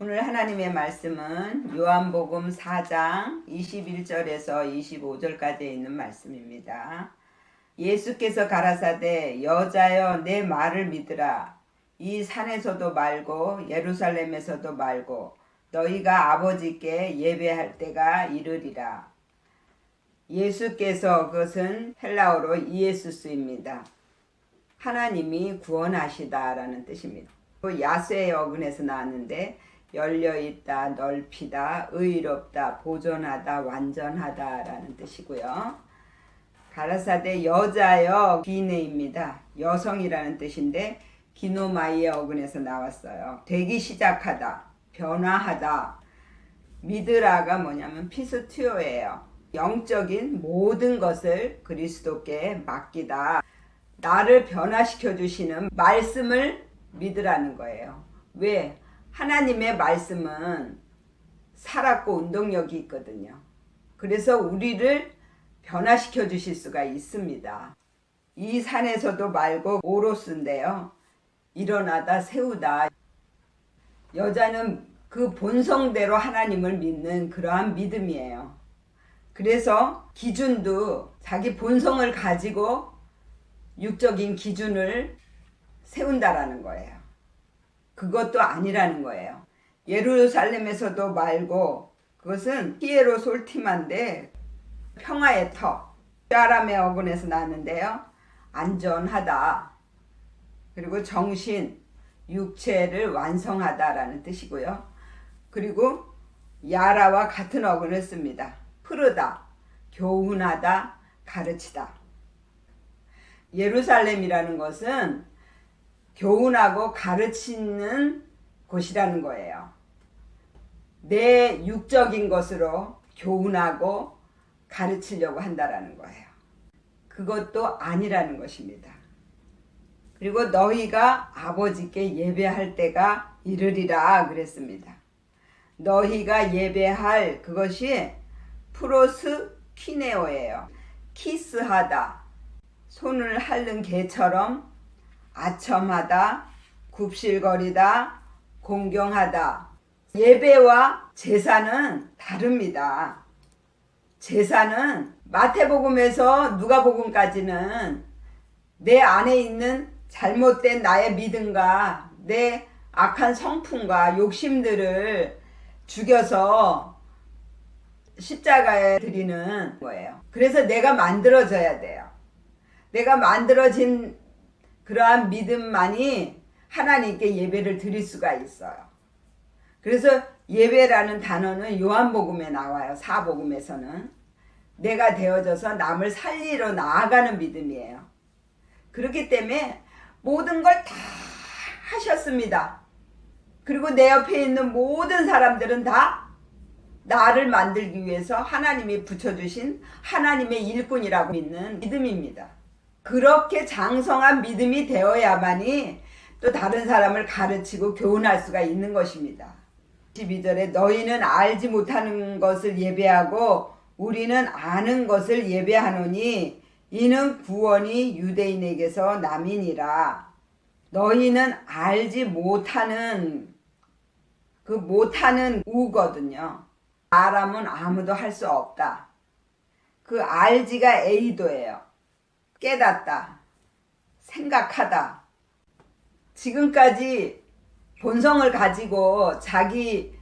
오늘 하나님의 말씀은 요한복음 4장 21절에서 25절까지 있는 말씀입니다. 예수께서 가라사대 여자여 내 말을 믿으라. 이 산에서도 말고 예루살렘에서도 말고 너희가 아버지께 예배할 때가 이르리라. 예수께서, 그것은 헬라어로 이에수스입니다. 하나님이 구원하시다라는 뜻입니다. 야스의 어근에서 나왔는데 열려있다, 넓히다, 의롭다, 보존하다, 완전하다라는 뜻이고요. 가라사대 여자여 기네입니다. 여성이라는 뜻인데 기노마이의 어근에서 나왔어요. 되기 시작하다, 변화하다. 미드라가 뭐냐면 피스티오예요. 영적인 모든 것을 그리스도께 맡기다. 나를 변화시켜 주시는 말씀을 믿으라는 거예요. 왜? 하나님의 말씀은 살았고 운동력이 있거든요. 그래서 우리를 변화시켜 주실 수가 있습니다. 이 산에서도 말고 오로스인데요. 일어나다, 세우다. 여자는 그 본성대로 하나님을 믿는 그러한 믿음이에요. 그래서 기준도 자기 본성을 가지고 육적인 기준을 세운다라는 거예요. 그것도 아니라는 거예요. 예루살렘에서도 말고, 그것은 히에로 솔티마인데 평화의 터, 아람의 어근에서 나왔는데요. 안전하다. 그리고 정신, 육체를 완성하다라는 뜻이고요. 그리고 야라와 같은 어근을 씁니다. 흐르다, 교훈하다, 가르치다. 예루살렘이라는 것은 교훈하고 가르치는 곳이라는 거예요. 내 육적인 것으로 교훈하고 가르치려고 한다라는 거예요. 그것도 아니라는 것입니다. 그리고 너희가 아버지께 예배할 때가 이르리라 그랬습니다. 너희가 예배할 그것이 프로스키네오예요. 키스하다, 손을 핥는 개처럼 아첨하다, 굽실거리다, 공경하다. 예배와 제사는 다릅니다. 제사는 마태복음에서 누가복음까지는 내 안에 있는 잘못된 나의 믿음과 내 악한 성품과 욕심들을 죽여서 십자가에 드리는 거예요. 그래서 내가 만들어져야 돼요. 내가 만들어진 그러한 믿음만이 하나님께 예배를 드릴 수가 있어요. 그래서 예배라는 단어는 요한복음에 나와요. 사복음에서는. 내가 되어져서 남을 살리러 나아가는 믿음이에요. 그렇기 때문에 모든 걸 다 하셨습니다. 그리고 내 옆에 있는 모든 사람들은 다 나를 만들기 위해서 하나님이 붙여주신 하나님의 일꾼이라고 믿는 믿음입니다. 그렇게 장성한 믿음이 되어야만이 또 다른 사람을 가르치고 교훈할 수가 있는 것입니다. 12절에 너희는 알지 못하는 것을 예배하고 우리는 아는 것을 예배하노니 이는 구원이 유대인에게서 남이니라. 너희는 알지 못하는, 그 못하는 우거든요. 말하면 아무도 할 수 없다. 그 알지가 에이도예요. 깨닫다, 생각하다. 지금까지 본성을 가지고 자기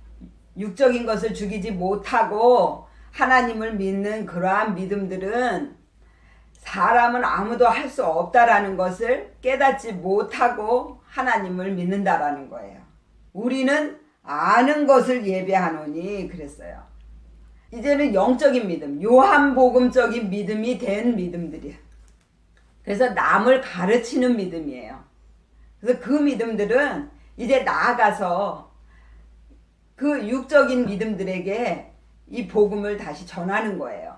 육적인 것을 죽이지 못하고 하나님을 믿는 그러한 믿음들은 사람은 아무도 할 수 없다라는 것을 깨닫지 못하고 하나님을 믿는다라는 거예요. 우리는 아는 것을 예배하노니 그랬어요. 이제는 영적인 믿음, 요한복음적인 믿음이 된 믿음들이야. 그래서 남을 가르치는 믿음이에요. 그래서 그 믿음들은 이제 나아가서 그 육적인 믿음들에게 이 복음을 다시 전하는 거예요.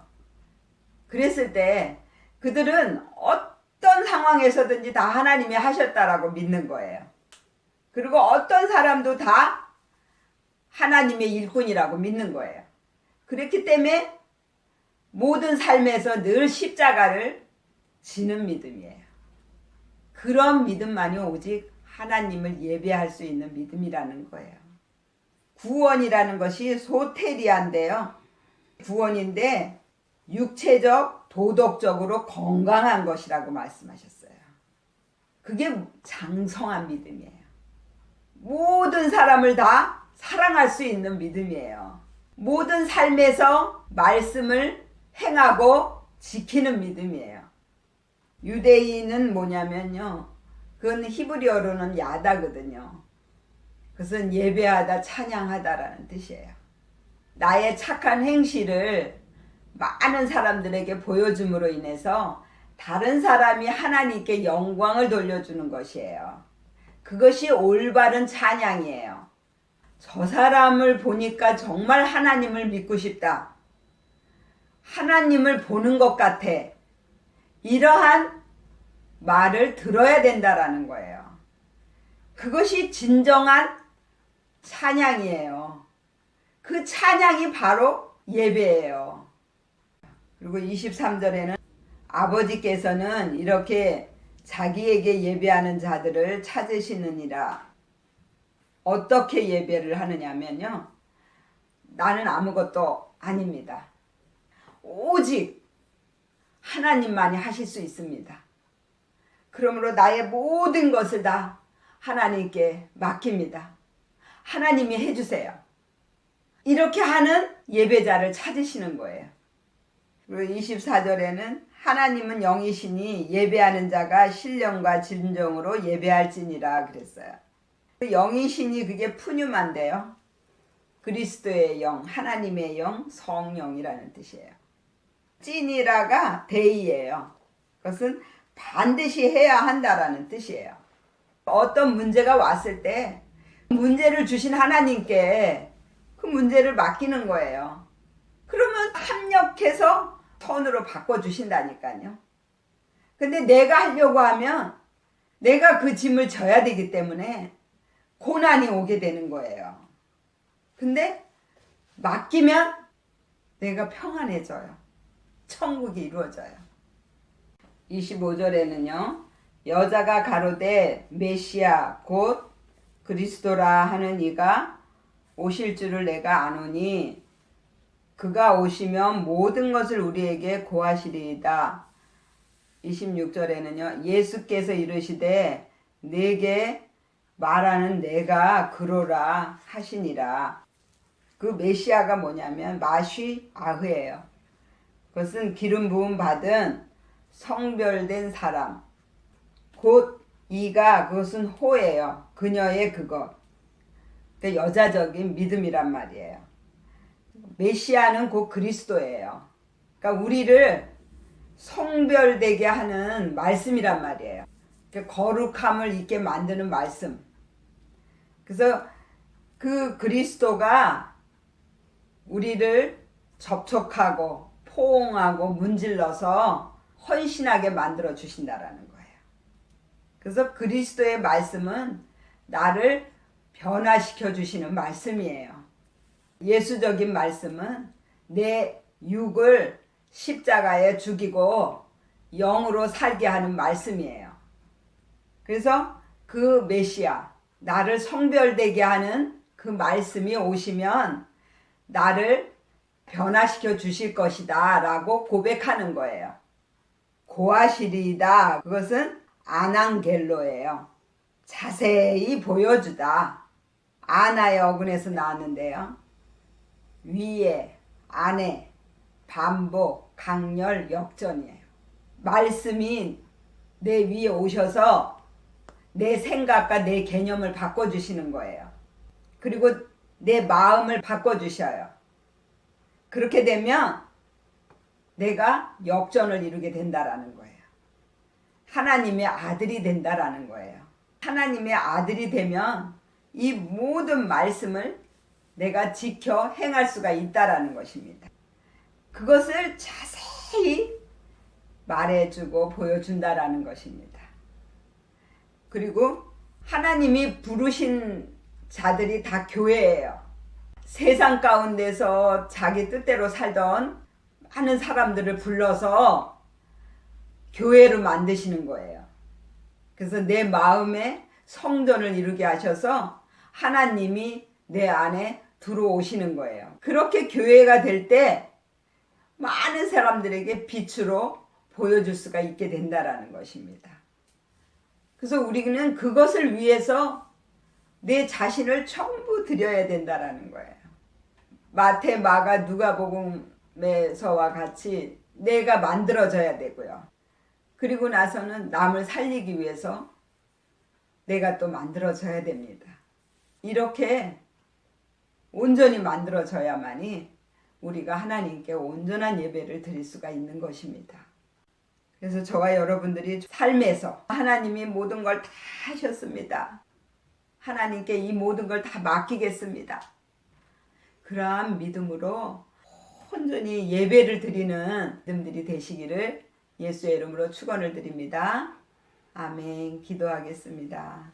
그랬을 때 그들은 어떤 상황에서든지 다 하나님이 하셨다라고 믿는 거예요. 그리고 어떤 사람도 다 하나님의 일꾼이라고 믿는 거예요. 그렇기 때문에 모든 삶에서 늘 십자가를 지는 믿음이에요. 그런 믿음만이 오직 하나님을 예배할 수 있는 믿음이라는 거예요. 구원이라는 것이 소테리아인데요. 구원인데 육체적, 도덕적으로 건강한 것이라고 말씀하셨어요. 그게 장성한 믿음이에요. 모든 사람을 다 사랑할 수 있는 믿음이에요. 모든 삶에서 말씀을 행하고 지키는 믿음이에요. 유대인은 뭐냐면요. 그건 히브리어로는 야다거든요. 그것은 예배하다, 찬양하다라는 뜻이에요. 나의 착한 행실을 많은 사람들에게 보여줌으로 인해서 다른 사람이 하나님께 영광을 돌려주는 것이에요. 그것이 올바른 찬양이에요. 저 사람을 보니까 정말 하나님을 믿고 싶다. 하나님을 보는 것 같아. 이러한 말을 들어야 된다라는 거예요. 그것이 진정한 찬양이에요. 그 찬양이 바로 예배예요. 그리고 23절에는 아버지께서는 이렇게 자기에게 예배하는 자들을 찾으시느니라. 어떻게 예배를 하느냐면요. 나는 아무것도 아닙니다. 오직 하나님만이 하실 수 있습니다. 그러므로 나의 모든 것을 다 하나님께 맡깁니다. 하나님이 해주세요. 이렇게 하는 예배자를 찾으시는 거예요. 그리고 24절에는 하나님은 영이시니 예배하는 자가 신령과 진정으로 예배할지니라 그랬어요. 영이시니 그게 푸뉴마인데요. 그리스도의 영, 하나님의 영, 성령이라는 뜻이에요. 찐이라가 데이예요. 그것은 반드시 해야 한다라는 뜻이에요. 어떤 문제가 왔을 때 문제를 주신 하나님께 그 문제를 맡기는 거예요. 그러면 합력해서 선으로 바꿔주신다니까요. 근데 내가 하려고 하면 내가 그 짐을 져야 되기 때문에 고난이 오게 되는 거예요. 근데 맡기면 내가 평안해져요. 천국이 이루어져요. 25절에는요. 여자가 가로되 메시아 곧 그리스도라 하는 이가 오실 줄을 내가 아노니 그가 오시면 모든 것을 우리에게 고하시리이다. 26절에는요. 예수께서 이르시되 내게 말하는 내가 그로라 하시니라. 그 메시아가 뭐냐면 마쉬아흐예요. 그것은 기름 부음 받은 성별된 사람. 곧 이가 그것은 호예요. 그녀의 그것. 그러니까 여자적인 믿음이란 말이에요. 메시아는 곧 그리스도예요. 그러니까 우리를 성별되게 하는 말씀이란 말이에요. 그러니까 거룩함을 있게 만드는 말씀. 그래서 그 그리스도가 우리를 접촉하고 포옹하고 문질러서 헌신하게 만들어 주신다라는 거예요. 그래서 그리스도의 말씀은 나를 변화시켜 주시는 말씀이에요. 예수적인 말씀은 내 육을 십자가에 죽이고 영으로 살게 하는 말씀이에요. 그래서 그 메시아, 나를 성별되게 하는 그 말씀이 오시면 나를 변화시켜 주실 것이다 라고 고백하는 거예요. 고하시리이다. 그것은 아낭겔로예요. 자세히 보여주다. 아나의 어근에서 나왔는데요. 위에, 안에, 반복, 강렬, 역전이에요. 말씀이 내 위에 오셔서 내 생각과 내 개념을 바꿔주시는 거예요. 그리고 내 마음을 바꿔주셔요. 그렇게 되면 내가 역전을 이루게 된다라는 거예요. 하나님의 아들이 된다라는 거예요. 하나님의 아들이 되면 이 모든 말씀을 내가 지켜 행할 수가 있다라는 것입니다. 그것을 자세히 말해주고 보여준다라는 것입니다. 그리고 하나님이 부르신 자들이 다 교회예요. 세상 가운데서 자기 뜻대로 살던 많은 사람들을 불러서 교회로 만드시는 거예요. 그래서 내 마음에 성전을 이루게 하셔서 하나님이 내 안에 들어오시는 거예요. 그렇게 교회가 될 때 많은 사람들에게 빛으로 보여줄 수가 있게 된다라는 것입니다. 그래서 우리는 그것을 위해서 내 자신을 전부 드려야 된다라는 거예요. 마태, 마가, 누가복음에서와 같이 내가 만들어져야 되고요. 그리고 나서는 남을 살리기 위해서 내가 또 만들어져야 됩니다. 이렇게 온전히 만들어져야만이 우리가 하나님께 온전한 예배를 드릴 수가 있는 것입니다. 그래서 저와 여러분들이 삶에서 하나님이 모든 걸 다 하셨습니다. 하나님께 이 모든 걸 다 맡기겠습니다. 그러한 믿음으로 온전히 예배를 드리는 믿음들이 되시기를 예수의 이름으로 축원을 드립니다. 아멘. 기도하겠습니다.